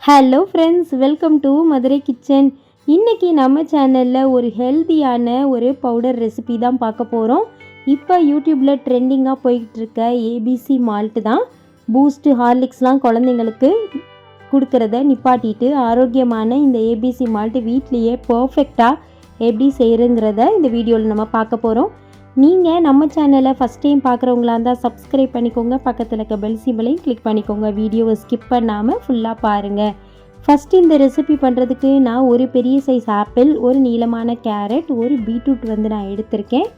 Hello friends, welcome to Madurai kitchen. இன்றைக்கி நம்ம சேனலில் ஒரு ஹெல்த்தியான ஒரு பவுடர் ரெசிபி தான் பார்க்க போகிறோம். இப்போ யூடியூப்பில் ட்ரெண்டிங்காக போய்கிட்டு இருக்க ஏபிசி மால்ட்டு தான். பூஸ்ட்டு, ஹார்லிக்ஸ்லாம் குழந்தைங்களுக்கு கொடுக்கறத நிப்பாட்டிட்டு ஆரோக்கியமான இந்த ஏபிசி மால்ட்டு வீட்லேயே பர்ஃபெக்டாக எப்படி செய்கிறங்கிறத இந்த வீடியோவில் நம்ம பார்க்க போகிறோம். நீங்கள் நம்ம சேனலை ஃபஸ்ட் டைம் பார்க்குறவங்களா இருந்தால் சப்ஸ்கிரைப் பண்ணிக்கோங்க, பக்கத்தில் இருக்க பெல் சிம்பலையும் கிளிக் பண்ணிக்கோங்க. வீடியோவை ஸ்கிப் பண்ணாமல் ஃபுல்லாக பாருங்கள். ஃபஸ்ட்டு இந்த ரெசிபி பண்ணுறதுக்கு நான் ஒரு பெரிய சைஸ் ஆப்பிள், ஒரு நீளமான கேரட், ஒரு பீட்ரூட் நான் எடுத்திருக்கேன்.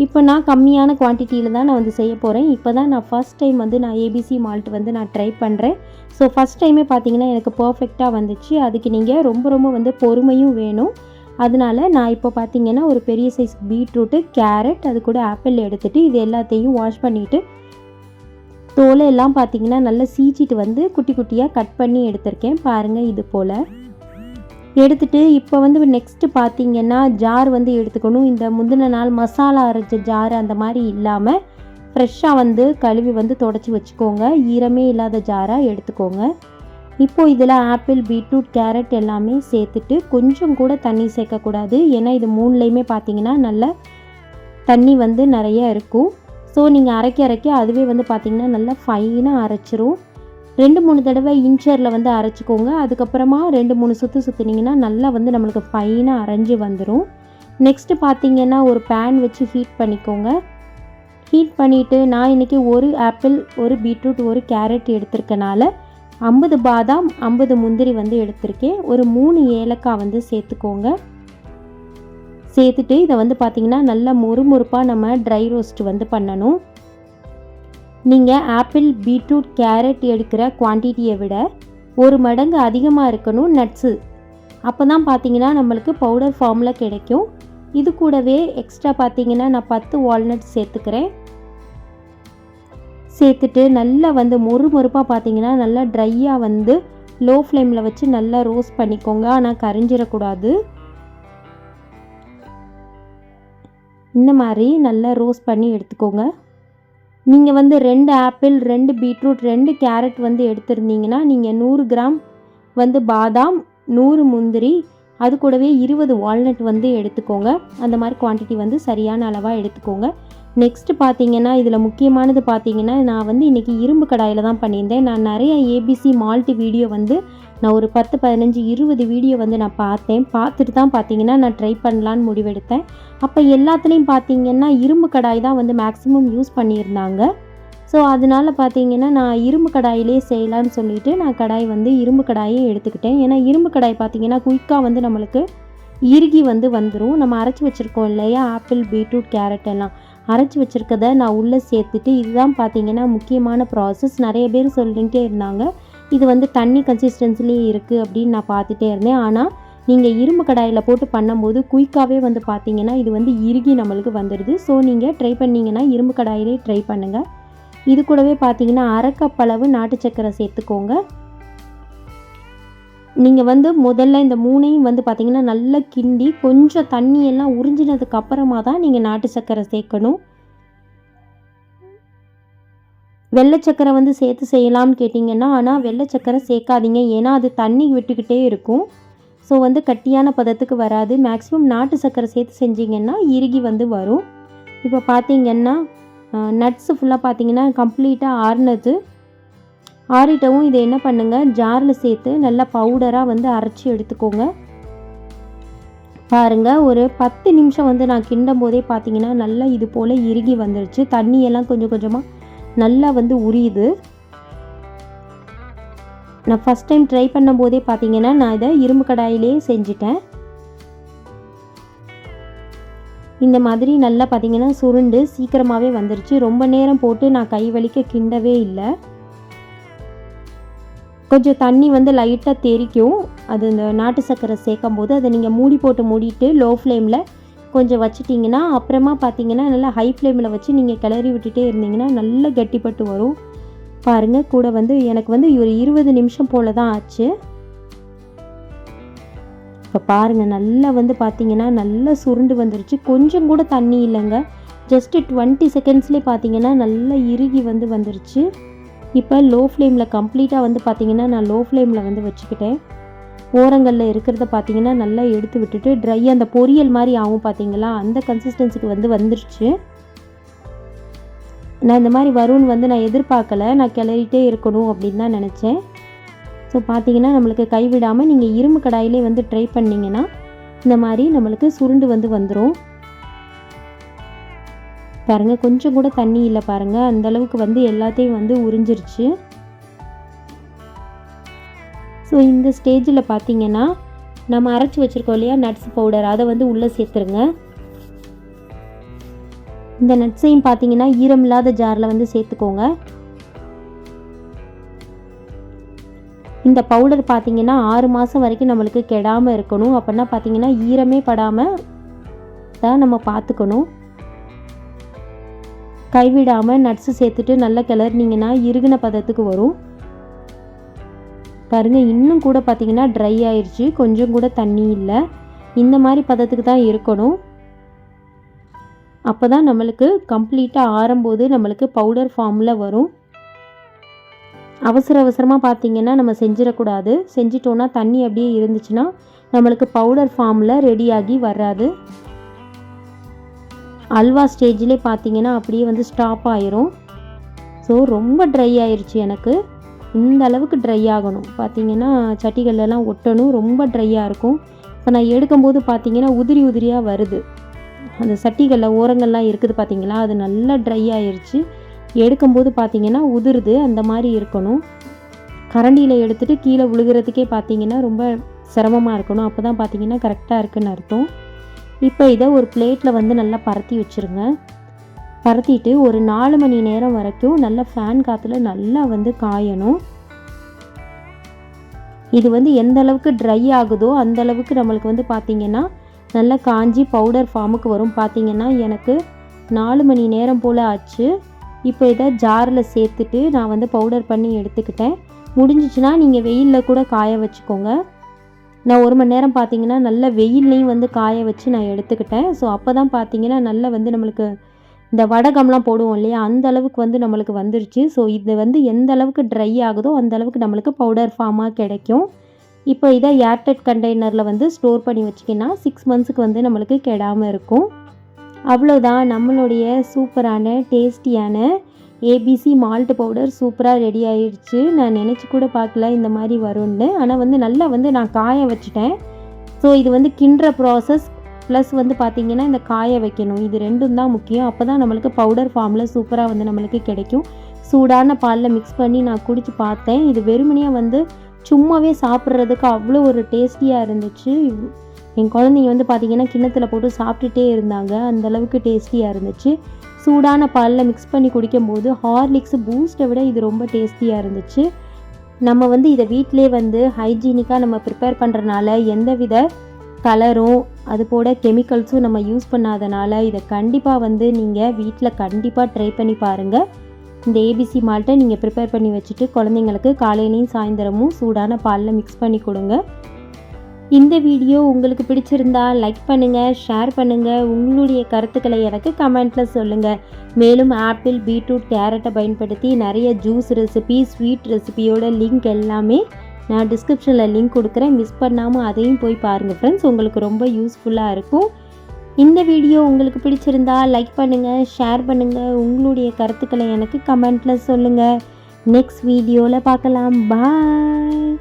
இப்போ நான் கம்மியான குவான்டிட்டியில் தான் நான் செய்ய போகிறேன். இப்போ தான் நான் ஃபஸ்ட் டைம் நான் ஏபிசி மால்ட் நான் ட்ரை பண்ணுறேன். ஸோ ஃபஸ்ட் டைமே பார்த்தீங்கன்னா எனக்கு பர்ஃபெக்டாக வந்துச்சு. அதுக்கு நீங்கள் ரொம்ப பொறுமையும் வேணும். அதனால் நான் இப்போ பார்த்தீங்கன்னா ஒரு பெரிய சைஸ் பீட்ரூட்டு, கேரட், அது கூட ஆப்பிள் எடுத்துகிட்டு இது எல்லாத்தையும் வாஷ் பண்ணிவிட்டு தோலை எல்லாம் பார்த்தீங்கன்னா நல்லா சீச்சிட்டு குட்டி குட்டியாக கட் பண்ணி எடுத்திருக்கேன். பாருங்கள், இது போல் எடுத்துகிட்டு இப்போ நெக்ஸ்ட்டு பார்த்தீங்கன்னா ஜார் எடுத்துக்கணும். இந்த முந்தின நாள் மசாலா அரைச்ச ஜார் அந்த மாதிரி இல்லாமல் ஃப்ரெஷ்ஷாக கழுவி தொடச்சி வச்சுக்கோங்க. ஈரமே இல்லாத ஜாராக எடுத்துக்கோங்க. இப்போது இதில் ஆப்பிள், பீட்ரூட், கேரட் எல்லாமே சேர்த்துட்டு கொஞ்சம் கூட தண்ணி சேர்க்கக்கூடாது. ஏன்னா இது மூணுலேயுமே பார்த்தீங்கன்னா நல்ல தண்ணி நிறைய இருக்கும். ஸோ நீங்கள் அரைக்க அதுவே பார்த்தீங்கன்னா நல்லா ஃபைனாக அரைச்சிரும். 2-3 தடவை இன்ச்சரில் அரைச்சிக்கோங்க. அதுக்கப்புறமா 2-3 சுற்றினீங்கன்னா நல்லா நம்மளுக்கு ஃபைனாக அரைஞ்சி வந்துடும். நெக்ஸ்ட்டு பார்த்தீங்கன்னா ஒரு பேன் வச்சு ஹீட் பண்ணிக்கோங்க. ஹீட் பண்ணிவிட்டு நான் இன்றைக்கி ஒரு ஆப்பிள், ஒரு பீட்ரூட், ஒரு கேரட் எடுத்திருக்கனால 50 பாதாம், 50 முந்திரி எடுத்திருக்கேன். ஒரு 3 ஏலக்காய் சேர்த்துக்கோங்க. சேர்த்துட்டு இதை பார்த்திங்கன்னா நல்லா மொறுமொறுப்பாக நம்ம ட்ரை ரோஸ்ட் பண்ணணும். நீங்கள் ஆப்பிள், பீட்ரூட், கேரட் எடுக்கிற குவான்டிட்டியை விட 1 மடங்கு அதிகமாக இருக்கணும் நட்ஸு. அப்போ தான் பார்த்திங்கன்னா நம்மளுக்கு பவுடர் ஃபார்மில் கிடைக்கும். இது கூடவே எக்ஸ்ட்ரா பார்த்திங்கன்னா நான் 10 வால்நட் சேர்த்துக்கிறேன். சேர்த்துட்டு நல்லா மொறுமொறுப்பாக பார்த்தீங்கன்னா நல்லா ட்ரையாக லோ ஃப்ளேமில் வச்சு நல்லா ரோஸ்ட் பண்ணிக்கோங்க. ஆனால் கரிஞ்சிடக்கூடாது. இந்த மாதிரி நல்லா ரோஸ்ட் பண்ணி எடுத்துக்கோங்க. நீங்கள் 2 ஆப்பிள், 2 பீட்ரூட், 2 கேரட் எடுத்திருந்தீங்கன்னா நீங்கள் 100 கிராம் பாதாம், 100 முந்திரி, அது கூடவே 20 வால்நட் எடுத்துக்கோங்க. அந்த மாதிரி குவான்டிட்டி சரியான அளவாக எடுத்துக்கோங்க. நெக்ஸ்ட்டு பார்த்தீங்கன்னா இதில் முக்கியமானது பார்த்தீங்கன்னா நான் இன்றைக்கி இரும்பு கடாயில் தான் பண்ணியிருந்தேன். நான் நிறைய ஏபிசி மால்ட் வீடியோ நான் ஒரு 10, 15, 20 வீடியோ நான் பார்த்துட்டு தான் பார்த்தீங்கன்னா நான் ட்ரை பண்ணலான்னு முடிவெடுத்தேன். அப்போ எல்லாத்துலேயும் பார்த்தீங்கன்னா இரும்பு கடாய் தான் மேக்ஸிமம் யூஸ் பண்ணியிருந்தாங்க. ஸோ அதனால் பார்த்தீங்கன்னா நான் இரும்பு கடாயிலே செய்யலான்னு சொல்லிவிட்டு நான் கடாய் இரும்பு கடாயே எடுத்துக்கிட்டேன். ஏன்னா இரும்பு கடாய் பார்த்தீங்கன்னா குயிக்காக நம்மளுக்கு இறுகி வந்துடும். நம்ம அரைச்சி வச்சுருக்கோம் இல்லையா, ஆப்பிள், பீட்ரூட், கேரட் எல்லாம் அரைச்சி வச்சுருக்கதை நான் உள்ளே சேர்த்துட்டு இதுதான் பார்த்தீங்கன்னா முக்கியமான ப்ராசஸ். நிறைய பேர் சொல்லிகிட்டே இருந்தாங்க இது தண்ணி கன்சிஸ்டன்சிலே இருக்குது அப்படின்னு நான் பார்த்துட்டே இருந்தேன். ஆனால் நீங்கள் இரும்பு கடாயில் போட்டு பண்ணும்போது குயிக்காகவே பார்த்தீங்கன்னா இது இறுகி நம்மளுக்கு வந்துடுது. ஸோ நீங்கள் ட்ரை பண்ணிங்கன்னா இரும்பு கடாயிலே ட்ரை பண்ணுங்கள். இது கூடவே பார்த்தீங்கன்னா 1/2 கப் அளவு நாட்டு சர்க்கரை சேர்த்துக்கோங்க. நீங்கள் முதல்ல இந்த 3ஐயும் பார்த்தீங்கன்னா நல்லா கிண்டி கொஞ்சம் தண்ணியெல்லாம் உறிஞ்சினதுக்கு அப்புறமா தான் நீங்கள் நாட்டு சர்க்கரை சேர்க்கணும். வெள்ளை சர்க்கரை சேர்த்து செய்யலாம்னு கேட்டிங்கன்னா, ஆனால் வெள்ளை சர்க்கரை சேர்க்காதீங்க. ஏன்னா அது தண்ணி விட்டுக்கிட்டே இருக்கும். ஸோ கட்டியான பதத்துக்கு வராது. மேக்ஸிமம் நாட்டு சர்க்கரை சேர்த்து செஞ்சிங்கன்னா இறுகி வரும். இப்போ பார்த்தீங்கன்னா நட்ஸு ஃபுல்லாக பார்த்தீங்கன்னா கம்ப்ளீட்டாக ஆறுனது. ஆறிட்டவும் இதை என்ன பண்ணுங்கள், ஜாரில் சேர்த்து நல்லா பவுடராக அரைச்சி எடுத்துக்கோங்க. பாருங்கள், ஒரு 10 நிமிஷம் நான் கிண்டும் போதே பார்த்தீங்கன்னா நல்லா இது போல் இறுகி வந்துடுச்சு. தண்ணியெல்லாம் கொஞ்சம் கொஞ்சமாக நல்லா உரியுது. நான் ஃபஸ்ட் டைம் ட்ரை பண்ணும் போதே பார்த்தீங்கன்னா நான் இதை இரும்பு கடாயிலே செஞ்சிட்டேன். இந்த மாதிரி நல்லா பார்த்தீங்கன்னா சுருண்டு சீக்கிரமாகவே வந்துருச்சு. ரொம்ப நேரம் போட்டு நான் கை வலிக்க கிண்டவே இல்லை. கொஞ்சம் தண்ணி லைட்டாக தெறிக்கும். அது இந்த நாட்டு சர்க்கரை சேர்க்கும் போது அதை நீங்கள் மூடிட்டு லோ ஃப்ளேமில் கொஞ்சம் வச்சிட்டிங்கன்னா அப்புறமா பார்த்தீங்கன்னா நல்லா ஹை ஃப்ளேமில் வச்சு நீங்கள் கிளறி விட்டுட்டே இருந்தீங்கன்னா நல்லா கட்டிப்பட்டு வரும். பாருங்கள், கூட எனக்கு ஒரு 20 நிமிஷம் போல் தான் ஆச்சு. இப்போ பாருங்கள், நல்லா பார்த்தீங்கன்னா நல்லா சுருண்டு வந்துருச்சு. கொஞ்சம் கூட தண்ணி இல்லைங்க. ஜஸ்ட்டு 20 செகண்ட்ஸ்லேயே பார்த்தீங்கன்னா நல்லா இறுகி வந்துருச்சு. இப்போ லோ ஃப்ளேமில் கம்ப்ளீட்டாக வந்து பார்த்திங்கன்னா நான் லோ ஃப்ளேமில் வந்து வச்சுக்கிட்டேன். ஓரங்களில் இருக்கிறத பார்த்திங்கன்னா நல்லா எடுத்து விட்டுட்டு ட்ரை அந்த பொரியல் மாதிரி ஆகும் பார்த்திங்களா, அந்த கன்சிஸ்டன்சிக்கு வந்து வந்துருச்சு. நான் இந்த மாதிரி வரும்னு வந்து நான் எதிர்பார்க்கலை, நான் கிளறிட்டே இருக்கணும் அப்படின்னு தான் நினச்சேன். ஸோ பார்த்திங்கன்னா நம்மளுக்கு கைவிடாமல் நீங்கள் இரும்பு கடாயிலே வந்து ட்ரை பண்ணிங்கன்னா இந்த மாதிரி நம்மளுக்கு சுருண்டு வந்து வந்துடும். பாருங்கள், கொஞ்சம் கூட தண்ணி இல்லை பாருங்கள், அந்தளவுக்கு வந்து எல்லாத்தையும் வந்து உறிஞ்சிருச்சு. ஸோ இந்த ஸ்டேஜில் பார்த்திங்கன்னா நம்ம அரைச்சி வச்சுருக்கோம் இல்லையா நட்ஸ் பவுடர், அதை வந்து உள்ளே சேர்த்துருங்க. இந்த நட்ஸையும் பார்த்திங்கன்னா ஈரம் இல்லாத ஜாரில் வந்து சேர்த்துக்கோங்க. இந்த பவுடர் பார்த்திங்கன்னா 6 மாதம் வரைக்கும் நம்மளுக்கு கெடாமல் இருக்கணும். அப்படின்னா பார்த்திங்கன்னா ஈரமே படாமல் தான் நம்ம பார்த்துக்கணும். கைவிடாமல் நட்ஸு சேர்த்துட்டு நல்லா கிளறினீங்கன்னா இறுகின பதத்துக்கு வரும். பாருங்கள், இன்னும் கூட பார்த்திங்கன்னா ட்ரை ஆயிடுச்சு, கொஞ்சம் கூட தண்ணி இல்லை. இந்த மாதிரி பதத்துக்கு தான் இருக்கணும். அப்போ தான் நம்மளுக்கு கம்ப்ளீட்டாக ஆறும்போது நம்மளுக்கு பவுடர் ஃபார்மில் வரும். அவசரமாக பார்த்திங்கன்னா நம்ம செஞ்சிடக்கூடாது. செஞ்சிட்டோன்னா தண்ணி அப்படியே இருந்துச்சுன்னா நம்மளுக்கு பவுடர் ஃபார்மில் ரெடியாகி வராது. அல்வா ஸ்டேஜிலே பார்த்திங்கன்னா அப்படியே வந்து ஸ்டாப் ஆயிரும். ஸோ ரொம்ப ட்ரை ஆயிடுச்சு எனக்கு. இந்த அளவுக்கு ட்ரை ஆகணும். பார்த்திங்கன்னா சட்டிகளெல்லாம் ஒட்டணும், ரொம்ப ட்ரையாக இருக்கும். இப்போ நான் எடுக்கும்போது பார்த்திங்கன்னா உதிரியாக வருது. அந்த சட்டிகளில் ஓரங்கள்லாம் இருக்குது பார்த்திங்களா, அது நல்லா ட்ரை ஆயிடுச்சு. எடுக்கும்போது பார்த்திங்கன்னா உதிருது, அந்த மாதிரி இருக்கணும். கரண்டியில் எடுத்துகிட்டு கீழே விழுகிறதுக்கே பார்த்திங்கன்னா ரொம்ப சிரமமாக இருக்கணும். அப்போ தான் பார்த்திங்கன்னா கரெக்டாக இருக்குதுன்னு அர்த்தம். இப்போ இதை ஒரு பிளேட்டில் வந்து நல்லா பரத்தி வச்சுருங்க. பரத்திட்டு ஒரு 4 மணி நேரம் வரைக்கும் நல்லா ஃபேன் காற்றுல நல்லா வந்து காயணும். இது வந்து எந்த அளவுக்கு ட்ரை ஆகுதோ அந்த அளவுக்கு நம்மளுக்கு வந்து பார்த்திங்கன்னா நல்லா காஞ்சி பவுடர் ஃபார்முக்கு வரும். பார்த்திங்கன்னா எனக்கு 4 மணி நேரம் போல் ஆச்சு. இப்போ இதை ஜாரில் சேர்த்துட்டு நான் வந்து பவுடர் பண்ணி எடுத்துக்கிட்டேன். முடிஞ்சிச்சுன்னா நீங்கள் வெயிலில் கூட காய வச்சுக்கோங்க. நான் 1 மணி நேரம் பார்த்திங்கன்னா நல்ல வெயில்லையும் வந்து காய வச்சு நான் எடுத்துக்கிட்டேன். ஸோ அப்போ தான் பார்த்திங்கன்னா நல்லா வந்து நம்மளுக்கு இந்த வடகம்லாம் போடுவோம் இல்லையா, அந்த அளவுக்கு வந்து நம்மளுக்கு வந்துருச்சு. ஸோ இது வந்து எந்த அளவுக்கு ட்ரை ஆகுதோ அந்த அளவுக்கு நம்மளுக்கு பவுடர் ஃபார்மாக கிடைக்கும். இப்போ இதை ஏர்டைட் கண்டெய்னரில் வந்து ஸ்டோர் பண்ணி வச்சிங்கன்னா 6 மந்த்ஸுக்கு வந்து நம்மளுக்கு கெடாமல் இருக்கும். அவ்வளோதான், நம்மளுடைய சூப்பரான டேஸ்டியான ஏபிசி மால்ட் பவுடர் சூப்பராக ரெடி ஆயிடுச்சு. நான் நினச்சி கூட பார்க்கல இந்த மாதிரி வரும்னு. ஆனால் வந்து நல்லா வந்து நான் காய வச்சுட்டேன். ஸோ இது வந்து கிண்டுற ப்ராசஸ் ப்ளஸ் வந்து பார்த்திங்கன்னா இந்த காய வைக்கணும், இது ரெண்டும் தான் முக்கியம். அப்போ தான் நம்மளுக்கு பவுடர் ஃபார்மில் சூப்பராக வந்து நம்மளுக்கு கிடைக்கும். சூடான பாலில் மிக்ஸ் பண்ணி நான் குடித்து பார்த்தேன். இது வெறுமனையாக வந்து சும்மாவே சாப்பிட்றதுக்கு அவ்வளோ ஒரு டேஸ்டியாக இருந்துச்சு. என் குழந்தைங்க வந்து பார்த்திங்கன்னா கிண்ணத்தில் போட்டு சாப்பிட்டுட்டே இருந்தாங்க, அந்தளவுக்கு டேஸ்டியாக இருந்துச்சு. சூடான பாலில் மிக்ஸ் பண்ணி குடிக்கும்போது ஹார்லிக்ஸ் பூஸ்ட்டை விட இது ரொம்ப டேஸ்டியாக இருந்துச்சு. நம்ம வந்து இதை வீட்டிலே வந்து ஹைஜீனிக்காக நம்ம ப்ரிப்பேர் பண்ணுறனால எந்தவித கலரும் அது போட கெமிக்கல்ஸும் நம்ம யூஸ் பண்ணாதனால இதை கண்டிப்பாக வந்து நீங்கள் வீட்டில் கண்டிப்பாக ட்ரை பண்ணி பாருங்கள். இந்த ஏபிசி மால்ட்டை நீங்கள் ப்ரிப்பேர் பண்ணி வச்சுட்டு குழந்தைங்களுக்கு காலையிலையும் சாயந்தரமும் சூடான பாலில் மிக்ஸ் பண்ணி கொடுங்க. இந்த வீடியோ உங்களுக்கு பிடிச்சிருந்தா லைக் பண்ணுங்கள், ஷேர் பண்ணுங்கள், உங்களுடைய கருத்துக்களை எனக்கு கமெண்ட்டில் சொல்லுங்கள். மேலும் ஆப்பிள், பீட்ரூட், கேரட்டை பயன்படுத்தி நிறைய ஜூஸ் ரெசிபி, ஸ்வீட் ரெசிபியோட லிங்க் எல்லாமே நான் டிஸ்கிரிப்ஷனில் லிங்க் கொடுக்குறேன். மிஸ் பண்ணாமல் அதையும் போய் பாருங்கள் ஃப்ரெண்ட்ஸ், உங்களுக்கு ரொம்ப யூஸ்ஃபுல்லாக இருக்கும். இந்த வீடியோ உங்களுக்கு பிடிச்சிருந்தா லைக் பண்ணுங்கள், ஷேர் பண்ணுங்கள், உங்களுடைய கருத்துக்களை எனக்கு கமெண்ட்டில் சொல்லுங்கள். நெக்ஸ்ட் வீடியோவில் பார்க்கலாம். பாய்.